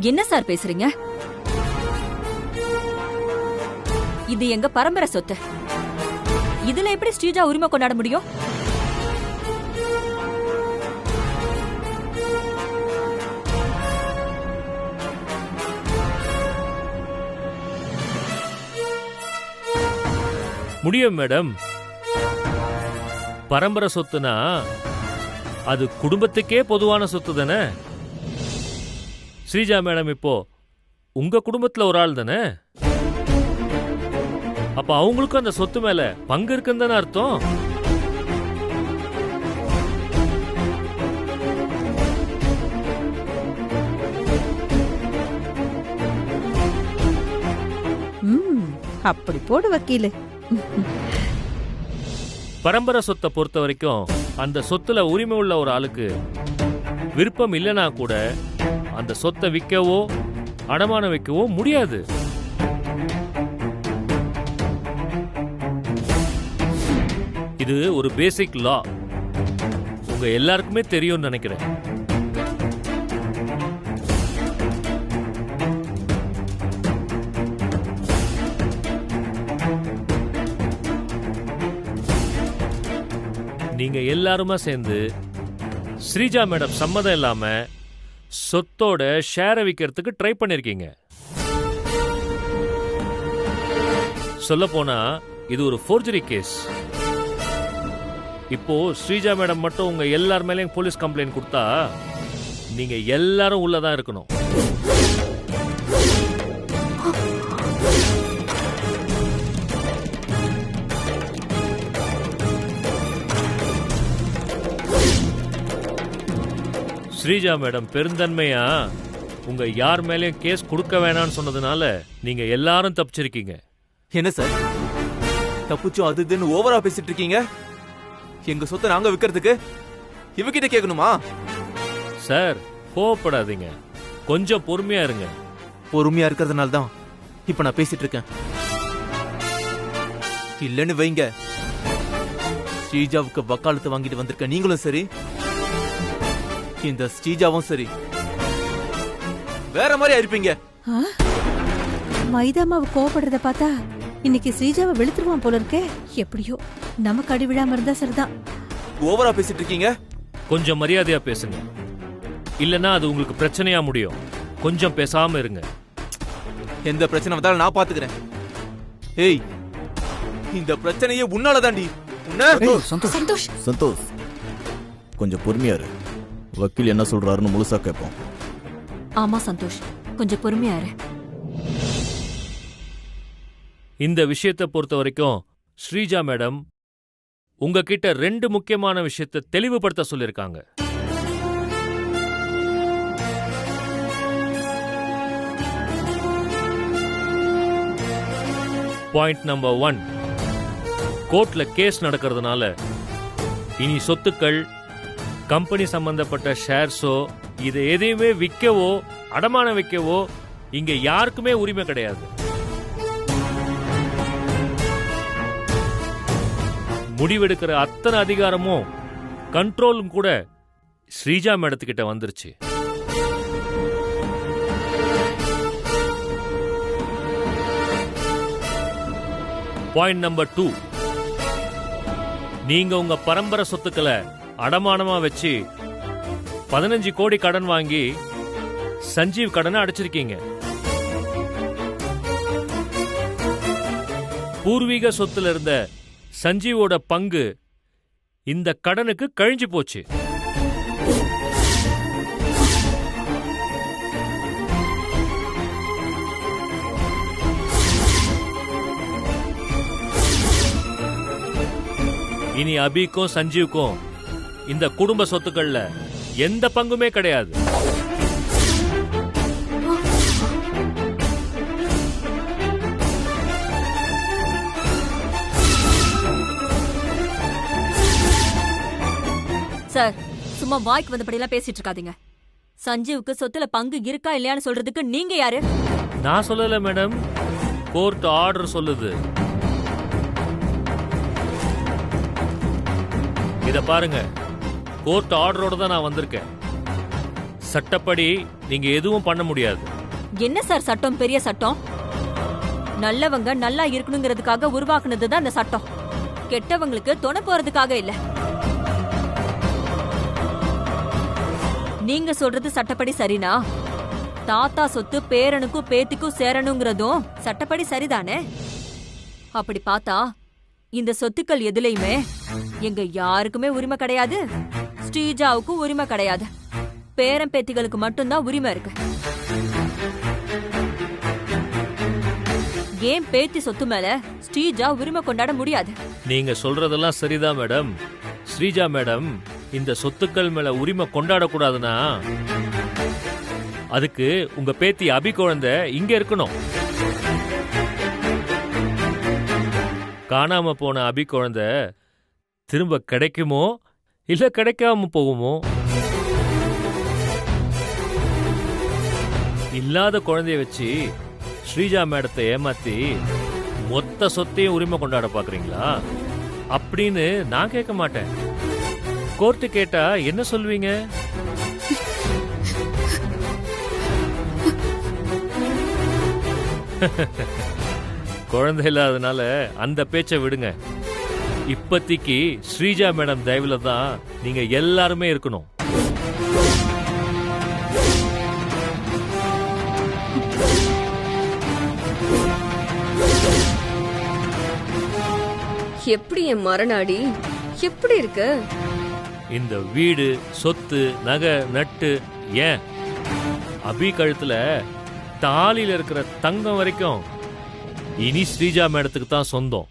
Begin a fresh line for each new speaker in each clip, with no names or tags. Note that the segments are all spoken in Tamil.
என்ன சார் பேசுறீங்க? இது எங்க பரம்பரை சொத்து. இதுல எப்படி ஸ்ரீஜா உரிமை கொண்டாட முடியும்?
முடியும் மேடம். பரம்பரை சொத்துனா அது குடும்பத்துக்கே பொதுவான சொத்து தானே. ஸ்ரீஜா மேடம் இப்போ உங்க குடும்பத்துல ஒரு ஆள் தானே. அப்ப அவங்களுக்கும் அந்த சொத்து மேல பங்கு இருக்குன்னு தானே அர்த்தம்.
அப்படி போடு வக்கீலு.
பரம்பரை சொத்தை பொறுத்த வரைக்கும் அந்த சொத்துல உரிமை உள்ள ஒரு ஆளுக்கு விருப்பம் இல்லைனா கூட அந்த சொத்தை விற்கவோ அடமானம் வைக்கவோ முடியாது. இது ஒரு பேசிக் லா. உங்க எல்லாருக்குமே தெரியும்னு நினைக்கிறேன். நீங்க எல்லாருமா சேர்ந்து ஸ்ரீஜா மேடம் சம்மதம் இல்லாம சொத்தோட ஷேரை விற்கிறதுக்கு ட்ரை பண்ணிருக்கீங்க. சொல்ல போனா இது ஒரு ஃபோர்ஜரி கேஸ். இப்போ ஸ்ரீஜா மேடம் மட்டும் உங்க எல்லார் மேலேயும் போலீஸ் கம்ப்ளைண்ட் கொடுத்தா நீங்க எல்லாரும் உள்ளதான் இருக்கணும். ஸ்ரீஜா மேடம் பெருந்தன்மையா உங்க யார் மேலேயும் கேஸ் கொடுக்க வேணாம்னு சொன்னதுனால நீங்க எல்லாரும் தப்பிச்சிருக்கீங்க.
என்ன சார் தப்புச்சோம் அது இதுன்னு ஓவரா பேசிட்டு இருக்கீங்க? எங்க சொத்தை நாங்க விக்கிறதுக்கு இவகிட்ட கேட்கணுமா?
சார் கோவப்படாதீங்க, கொஞ்சம் பொறுமையா இருங்க.
பொறுமையா இருக்கிறதுனால தான் இப்ப நான் பேசிட்டு இருக்கேன். இல்லன்னு வைங்க, ஸ்ரீஜாவுக்கு வக்காலத்து வாங்கிட்டு வந்திருக்க நீங்களும் சரி, இந்த ஸ்ரீஜாவும் சரி வேற மாதிரி ஆயிருப்பீங்க.
மைதாமாவை கோவப்படுறத பார்த்தா இன்னைக்கு ஸ்ரீஜாவை வெளுத்துருவான் போல இருக்கே. எப்படியோ நமக்கு அடி விழாம இருந்தா சரிதான்.
ஓவரா பேசிட்டு இருக்கீங்க.
கொஞ்சம் மரியாதையா பேசுங்க, இல்லனா அது உங்களுக்கு பிரச்சனையா முடியும். கொஞ்சம் பேசாம இருங்க.
எந்த பிரச்சனை வந்தாலும் நான் பாத்துக்கிறேன். ஏய், இந்த பிரச்சனையே உன்னால தாண்டி.
சந்தோஷ் சந்தோஷ் கொஞ்சம் பொறுமையா இரு. வக்கீல் என்ன சொல்றாருன்னு முழுசா கேட்போம்.
ஆமா சந்தோஷ், கொஞ்சம் பொறுமையா இரு.
இந்த விஷயத்தை பொறுத்த வரைக்கும் ஸ்ரீஜா மேடம் உங்ககிட்ட 2 முக்கியமான விஷயத்தை தெளிவுபடுத்த சொல்லியிருக்காங்க. பாயிண்ட் நம்பர் 1, கோர்ட்ல கேஸ் நடக்கிறதுனால இனி சொத்துக்கள், கம்பெனி சம்பந்தப்பட்ட ஷேர்ஸோ இதை எதையுமே விற்கவோ அடமானம் வைக்கவோ இங்க யாருக்குமே உரிமை கிடையாது. முடிவெடுக்கிற அத்தனை அதிகாரமும் கண்ட்ரோலும் கூட ஸ்ரீஜா மேடத்துக்கிட்ட வந்துருச்சு. பாயிண்ட் நம்பர் 2, நீங்க உங்க பரம்பரை சொத்துக்களை அடமானமா வச்சு 15 கோடி கடன் வாங்கி சஞ்சீவ் கடனை அடைச்சிருக்கீங்க. பூர்வீக சொத்துல இருந்த சஞ்சீவோட பங்கு இந்த கடனுக்கு கழிஞ்சு போச்சு. இனி அபிக்கும் சஞ்சீவுக்கும் இந்த குடும்ப சொத்துக்கள்ல எந்த பங்குமே கிடையாது.
சார், சும்மா வாய்க்கு வந்தபடியெல்லாம் பேசிட்டு இருக்காதீங்க. சஞ்சீவுக்கு சொத்துல பங்கு இருக்கா இல்லையான்னு சொல்றதுக்கு நீங்க யாரு?
நான் சொல்லல மேடம், கோர்ட் ஆர்டர் சொல்லுது. இத பாருங்க, கோர்ட் ஆர்டரோட தான் நான் வந்திருக்கேன். சட்டப்படி நீங்க எதுவும் பண்ண முடியாது.
என்ன சார் சட்டம்? பெரிய சட்டம். நல்லவங்க நல்லா இருக்கணுங்கிறதுக்காக உருவாக்குனதுதான் அந்த சட்டம். கெட்டவங்களுக்கு துணை போறதுக்காக இல்ல. நீங்க சொல்றது சட்டப்படி சரினா, தாத்தா சொத்து பேரனுக்கும் பேத்திக்கும் சேரணுங்கிறதும் சட்டப்படி சரிதானே? அப்படி பார்த்தா இந்த சொத்துக்கள் எதுலயுமே எங்க யாருக்குமே உரிமை கிடையாது. ஸ்ரீஜாவுக்கும் உரிமை கிடையாது. பேரன் பேத்திகளுக்கு மட்டும்தான் உரிமை இருக்கு. ஏன் பேத்தி சொத்து மேல ஸ்ரீஜா உரிமை கொண்டாட முடியாது?
நீங்க சொல்றதெல்லாம் சரிதான் மேடம். ஸ்ரீஜா மேடம் இந்த சொத்துக்கள் மேல உரிமை கொண்டாடக்கூடாதுன்னா அதுக்கு உங்க பேத்தி அபி குழந்தை இங்க இருக்கணும். காணாம போன அபி குழந்தை திரும்ப கிடைக்குமோ இல்ல கிடைக்காம போகுமோ? இல்லாத குழந்தைய வச்சு ஸ்ரீஜா மேடத்தை ஏமாத்தி மொத்த சொத்தையும் உரிமை கொண்டாட பாக்குறீங்களா? அப்படின்னு நான் கேட்க மாட்டேன். கோர்ட்டு கேட்டா என்ன சொல்வீங்க? குழந்தை இல்லாதனால அந்த பேச்சை விடுங்க. இப்பத்திக்கு ஸ்ரீஜா மேடம் தயவுல தான் நீங்க எல்லாருமே இருக்கணும்.
எப்படி என் மரணாடி எப்படி இருக்கு?
இந்த வீடு, சொத்து, நகை, நட்டு, ஏன் அபி கழுத்துல தாலியில இருக்கிற தங்கம் வரைக்கும் இனி ஸ்ரீஜா மேடத்துக்கு தான் சொந்தம்.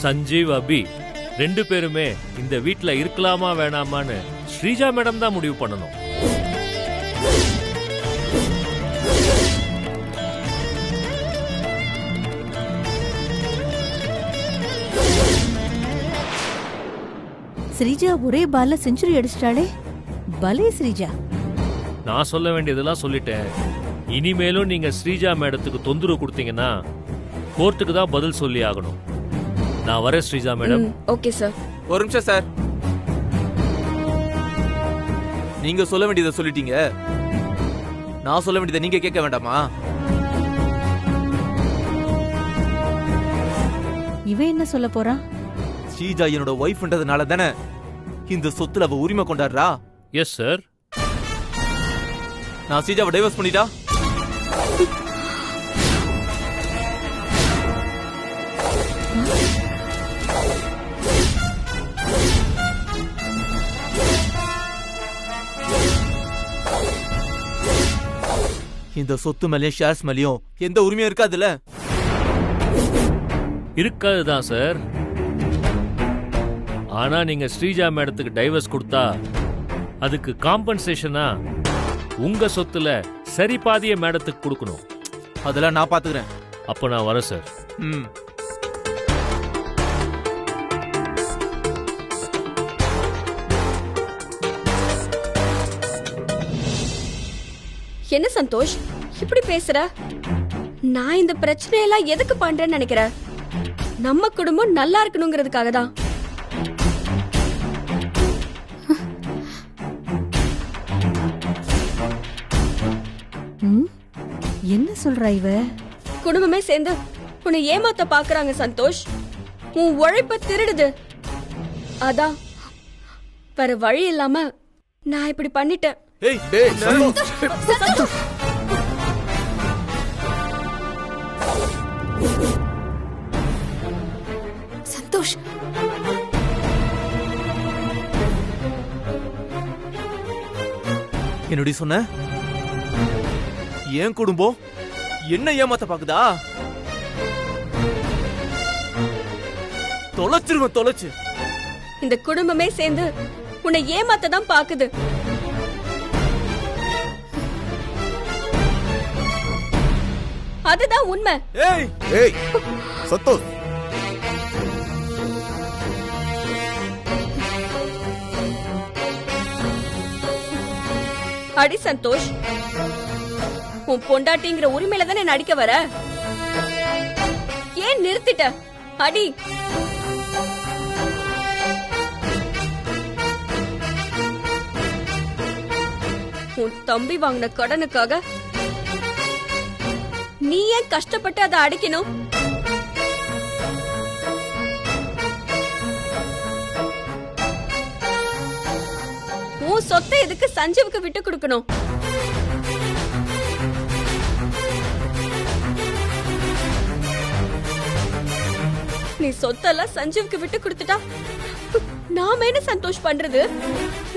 சஞ்சீவ், அபி ரெண்டு பேருமே இந்த வீட்ல இருக்கலாமா வேணாமான்னு ஸ்ரீஜா மேடம் தான் முடிவு பண்ணணும்.
ஸ்ரீஜா ஒரே பால்ல செஞ்சுரி அடிச்சிட்டாளே, பலே ஸ்ரீஜா.
நான் சொல்ல வேண்டியதெல்லாம் சொல்லிட்டேன். இனிமேலும் நீங்க ஸ்ரீஜா மேடத்துக்கு தொந்தரவு கொடுத்தீங்கன்னா கோர்ட்டுக்கு தான் பதில் சொல்லி ஆகணும். நான் வரேன் ஸ்ரீஜா மேடம்.
Okay sir.
ஒரு நிமிஷம் சார். நீங்க சொல்ல வேண்டியதை சொல்லிட்டீங்க. நான் சொல்ல வேண்டியதை நீங்க கேட்க வேண்டாமா?
இவன் என்ன சொல்ல போறான்?
ஸ்ரீஜா என்னோட ஒய்ஃப்ன்றதுனால தானே இந்த சொத்துல அவ உரிமை கொண்டாடுறா.
Yes sir.
நான் ஸ்ரீஜாவை டைவர்ஸ் பண்ணிட்டா இந்த சொத்து மேலயும் ஷேர்ஸ் மேலயும் எந்த உரிமையும் இருக்காதுல்ல?
இருக்காதுதான் சார். ஆனா நீங்க ஸ்ரீஜா மேடத்துக்கு டைவர்ஸ் கொடுத்தா அதுக்கு காம்பன்சேஷனா உங்க சொத்துல சரி பாதிய மேடத்துக்கு கொடுக்கணும்.
அதெல்லாம் நான் பாத்துக்கிறேன்.
அப்ப நான் வரேன் சார்.
என்ன சந்தோஷ் இப்படி பேசுற? நான் இந்த பிரச்சனையெல்லாம் எதுக்கு பண்றேன்னு நினைக்கிற? நம்ம குடும்பம் நல்லா இருக்கணுங்கிறதுக்காக தான்.
என்ன சொல்றா இவ?
குடும்பமே சேர்ந்து உன்னை ஏமாத்த பாக்குறாங்க சந்தோஷ். உன் உழைப்ப திருடுது. அதான் வேற வழி இல்லாம நான் இப்படி பண்ணிட்டேன்.
சந்தோஷ்,
என்னடி சொன்ன? ஏன் குடும்பம் என்ன ஏமாத்த பாக்குதா? தொலைச்சிருவேன், தொலைச்சு.
இந்த குடும்பமே சேர்ந்து உன்னை ஏமாத்த தான் பாக்குது. அதுதான் உண்மை.
ஏய் சந்தோஷ்,
அடி சந்தோஷ். உன் பொண்டாட்டிங்கிற உரிமையில தானே நடிக்க வர. ஏன் நிறுத்திட்ட? அடி. உன் தம்பி வாங்கின கடனுக்காக நீ ஏன் கஷ்டப்பட்டு அதை அடைக்கணும்? உன் சொத்தை எதுக்கு சஞ்சீவுக்கு விட்டு கொடுக்கணும்? நீ சொத்தெல்லாம் சஞ்சீவுக்கு விட்டு கொடுத்துட்டா நாம என்ன சந்தோஷ் பண்றது?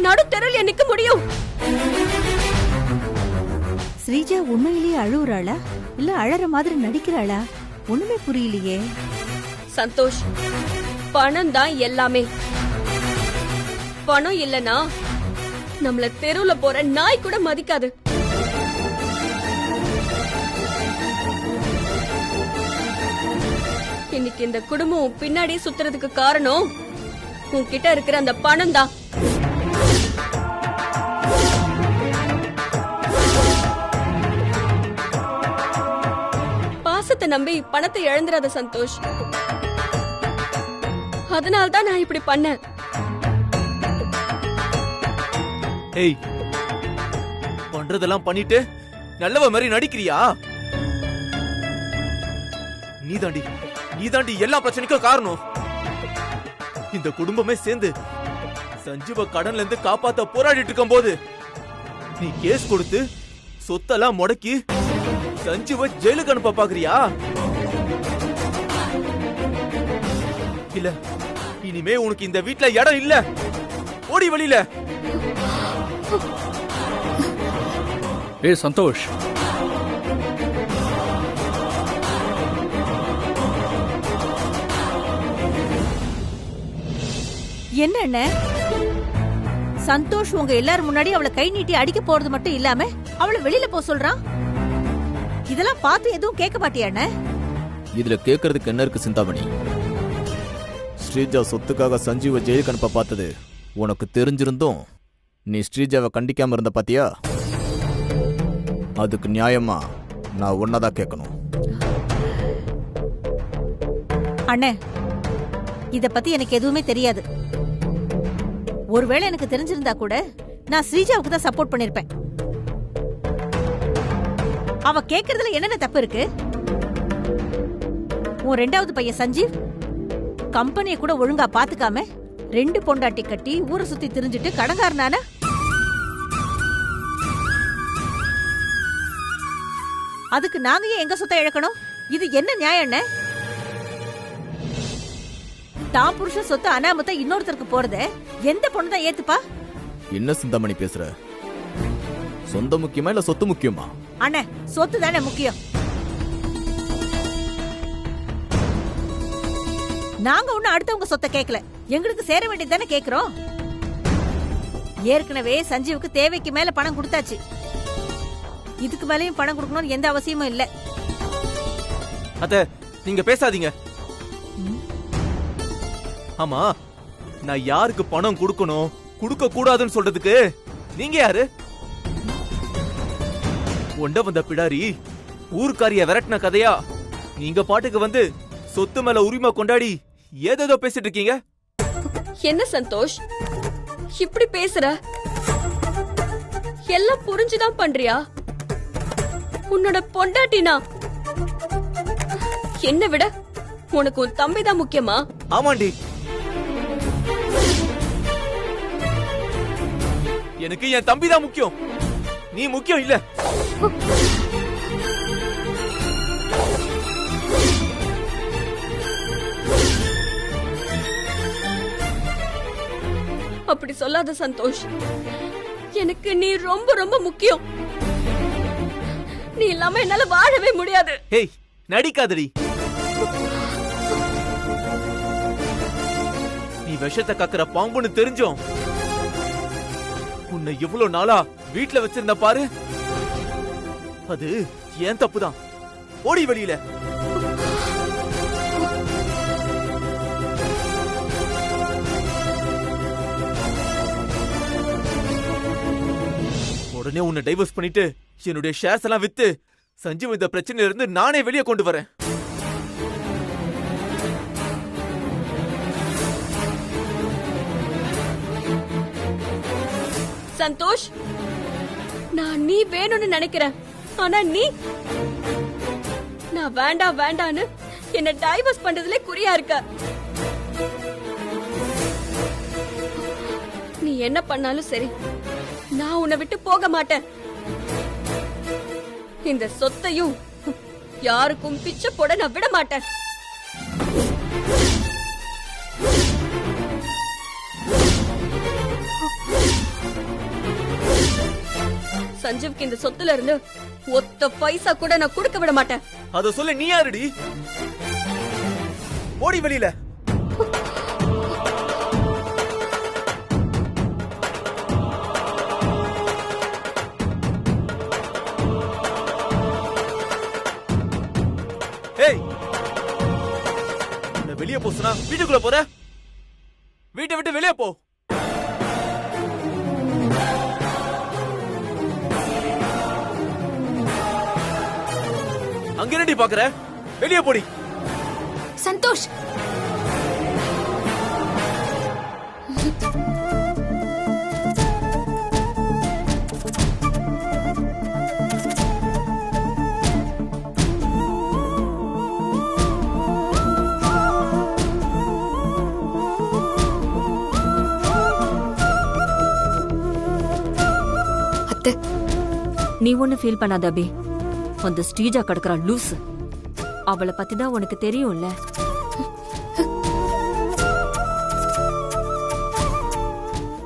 நடு தெருவில் நிக்க முடியும்?
ஸ்ரீஜா உண்மையிலேயே அழுவுறாளா இல்ல அழற மாதிரி நடிக்கிறாளா? ஒண்ணுமே புரியலையே.
சந்தோஷ், பணம் தான் எல்லாமே. பணம் இல்லனா நம்மள தெருவுல போற நாய் கூட மதிக்காது. இன்னைக்கு இந்த குடும்பம் பின்னாடி சுத்துறதுக்கு காரணம் உன்கிட்ட இருக்கிற அந்த பணம் தான். பாசத்தை நம்பி பணத்தை இழந்துராத சந்தோஷ். அதனால்தான் நான் இப்படி பண்ணேன்.
ஏய், பண்றதெல்லாம் பண்ணிட்டு நல்லவ மாதிரி நடிக்கிறியா? நீதாண்டி எல்லா பிரச்சனைக்கும் காரணம். இந்த குடும்பமே சேர்ந்து சஞ்சீவ கடன்ல இருந்து காப்பாத்த போராடிட்டு இருக்கும் போது நீ கேஸ் கொடுத்து சொத்தெல்லாம் முடக்கி சஞ்சீவ ஜெயிலுக்கு அனுப்ப பாக்குறியா? இல்ல, இனிமே உனக்கு இந்த வீட்ல இடம் இல்ல. ஓடி வெளியில.
ஏய் சந்தோஷ்,
என்ன அண்ணே? சந்தோஷ் உங்க எல்லாரும் முன்னாடி அவளை கை நீட்டி அடிக்க போறது மட்டும் இல்லாம அவளை வெளியில போ சொல்றான். இதெல்லாம் பார்த்து எதுவும் கேட்க மாட்டியா அண்ணே?
இதுல கேக்குறதுக்கு என்ன இருக்கு சிந்தாமணி? ஸ்ரீஜா சொத்துக்காக சஞ்சீவ ஜெயிலுக்கு அனுப்ப பார்த்தது உனக்கு தெரிஞ்சிருந்தும் நீ ஸ்ரீஜாவை கண்டிக்காம இருந்த பாத்தியா? அதுக்கு நியாயமா நான் ஒன்னதான் கேட்கணும்.
அண்ணே, இத பத்தி எனக்கு எதுவுமே தெரியாது. ஒருவேளை எனக்கு தெரிஞ்சிருந்தா கூட நான் ஸ்ரீஜாவுக்கு தான் சப்போர்ட் பண்ணிருப்பேன். அவ கேக்குறதுல என்னென்ன தப்பு இருக்கு? உன் ரெண்டாவது பையன் சஞ்சீவ் கம்பெனியை கூட ஒழுங்கா பாத்துக்காம 2 பொண்டாட்டி கட்டி ஊரை சுத்தி திரிஞ்சிட்டு கடங்காரனான. அதுக்கு நாங்க ஏன் எங்க சொத்தை இழக்கணும்? இது என்ன நியாயம் அண்ணே? தான் புருஷன் சொத்து அனாமத்தா இன்னொருத்தருக்கு போறத எந்த பொண்ணு தான் ஏத்துப்பா?
என்ன சிந்தாமணி பேசுற? சொந்த முக்கியமா இல்ல சொத்து முக்கியமா?
அண்ணே, சொத்து தானே முக்கியம். நாங்க ஒண்ணு அடுத்தவங்க சொத்தை கேட்கல, எங்களுக்கு சேர வேண்டியது தானே கேக்குறோம். ஏற்கனவே சஞ்சீவுக்கு தேவைக்கு மேல பணம் கொடுத்தாச்சு. இதுக்கு மேலயும் பணம் கொடுக்கணும்னு எந்த அவசியமும் இல்ல.
அத நீங்க பேசாதீங்க. ஆமா, நான் யாருக்கு பணம் கொடுக்கணும் கொடுக்க கூடாதுன்னு சொல்றதுக்கு நீங்க யாரு? ஒண்ட வந்த பிடாரி ஊர்க்காரிய விரட்டின கதையா நீங்க பாட்டுக்கு வந்து சொத்து மேல உரிமை கொண்டாடி ஏதேதோ பேசிட்டு இருக்கீங்க.
என்ன சந்தோஷ் இப்படி பேசுற? எல்லாம் புரிஞ்சுதான் பண்றியா? உன்னோட பொண்டாட்டினா என்ன விட உனக்கு உன் தம்பிதான் முக்கியமா?
ஆமாண்டி, எனக்கு என் தம்பிதான் முக்கியம். நீ முக்கியம் இல்ல.
அப்படி சொல்லாத சந்தோஷ். எனக்கு நீ ரொம்ப ரொம்ப முக்கியம். நீ இல்லாம என்னால வாழவே முடியாது.
ஏய், நடிக்காதடி. நீ விஷத்தை கக்குற பாம்புன்னு தெரிஞ்சோம் உன்னை இவ்வளவு நாளா வீட்ல வச்சிருந்த பாரு. அது ஏன் தப்புதான். ஓடி வெளியில. உடனே உன்னை டைவர்ஸ் பண்ணிட்டு என்னுடைய ஷேர்ஸ் எல்லாம் வித்து சஞ்சீவ் இந்த பிரச்சனையில இருந்து நானே வெளியே கொண்டு வரேன்.
சந்தோஷ், நான் நீ வேணும்னு நினைக்கிறேன். ஆனா நான் வேண்டாம் வேண்டான்னு என்ன டைவர்ஸ் பண்றதுல குறியா இருக்க. நீ என்ன பண்ணாலும் சரி, நான் உன்னை விட்டு போக மாட்டேன். இந்த சொத்தையும் யாருக்கும் பிச்சை போட நான் விட மாட்டேன். சஞ்சீவ்க்கு இந்த சொத்துல இருந்து ஒத்த பைசா கூட நான் கொடுக்க விட மாட்டேன்.
அத சொல்ல நீ யாருடி? ஓடி வெளியில. ஏய், வெளியே போ சொன்னா வீட்டுக்குள்ள போற? வீட்டை விட்டு வெளியே போ. அங்க என்னடி பாக்குற? வெளியே போடி.
சந்தோஷ்,
அத்தை, நீ ஒண்ணு ஃபீல் பண்ணாத அபி. அந்த ஸ்ரீஜா கடக்குறா லூசு. அவளை பத்தி தான் உனக்கு தெரியும்ல.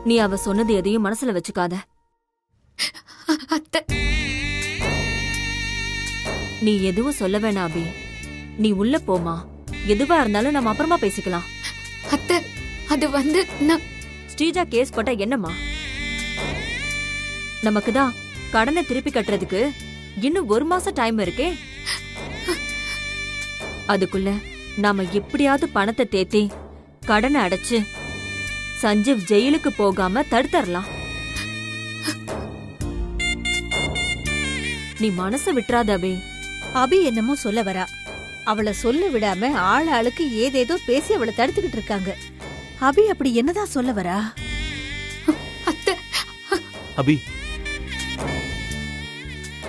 நீ அவ சொன்னது எதையும் மனசுல வச்சுக்காத.
அத்தை,
நீ எதுவும் சொல்ல வேணாம் அபி. நீ உள்ள போமா. எதுவா இருந்தாலும் நம்ம அப்புறமா பேசிக்கலாம்.
அத்தை, அது வந்து நான்
ஸ்ரீஜா கேஸ் போட்டா என்னம்மா? நமக்கு தான் கடனை திருப்பி கட்டுறதுக்கு இன்னும் 1 மாசம் டைம் இருக்கே. அதுக்குள்ள நாம எப்படியாவது பணத்தை தேத்தி கடனை அடைச்சு சஞ்சீவ் ஜெயிலுக்கு போகாம தடுத்தரலாம். நீ மனச விட்டுறாத அபி.
அபி என்னமோ சொல்ல வரா. அவளை சொல்ல விடாம ஆளுக்கு ஏதேதோ பேசி அவளை தடுத்துக்கிட்டு இருக்காங்க. அபி அப்படி என்னதான் சொல்ல வரா?
அத்தை,
அபி,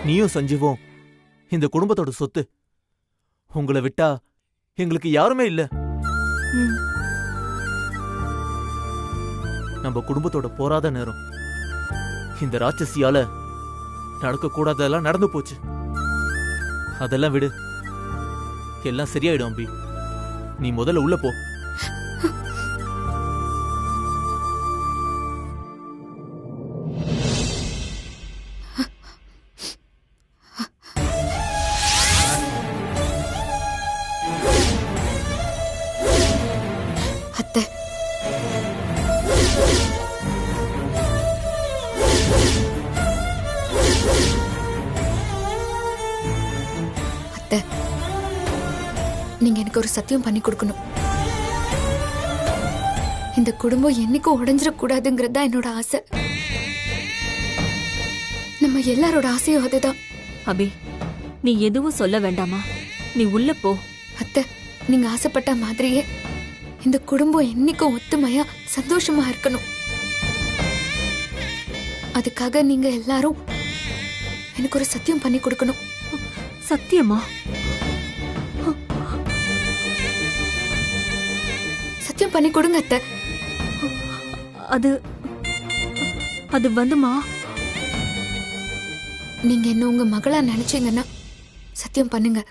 நீயும் சஞ்சீவும் இந்த குடும்பத்தோட சொத்து. உங்களை விட்டா எங்களுக்கு யாருமே இல்ல. நம்ம குடும்பத்தோட போராத நேரம். இந்த ராட்சசியால நடக்க கூடாதெல்லாம் நடந்து போச்சு. அதெல்லாம் விடு, எல்லாம் சரியாயிடும் அபி. நீ முதல்ல உள்ள போ.
அத்தை, அத்தை, நீங்க எனக்கு ஒரு சத்தியம் பண்ணி கொடுக்கணும். இந்த குடும்பம் என்னைக்கும் உடைஞ்சிடக்கூடாதுங்கிறது தான் என்னோட ஆசை. நம்ம எல்லாரோட ஆசையும் அதுதான்.
அபி, நீ எதுவும் சொல்ல வேண்டாமா. நீ உள்ள போ.
அத்தை, நீங்க ஆசைப்பட்ட மாதிரியே இந்த குடும்பம் என்னைக்கும் ஒத்துமையா சந்தோஷமா இருக்கணும். அதுக்காக நீங்க எல்லாரும் எனக்கு ஒரு சத்தியம் பண்ணி கொடுக்கணும்.
சத்தியமா?
சத்தியம் பண்ணி கொடுங்க அத்தை.
அது அது வந்துமா,
நீங்க என்ன உங்க மகளா நினைச்சீங்கன்னா சத்தியம் பண்ணுங்க.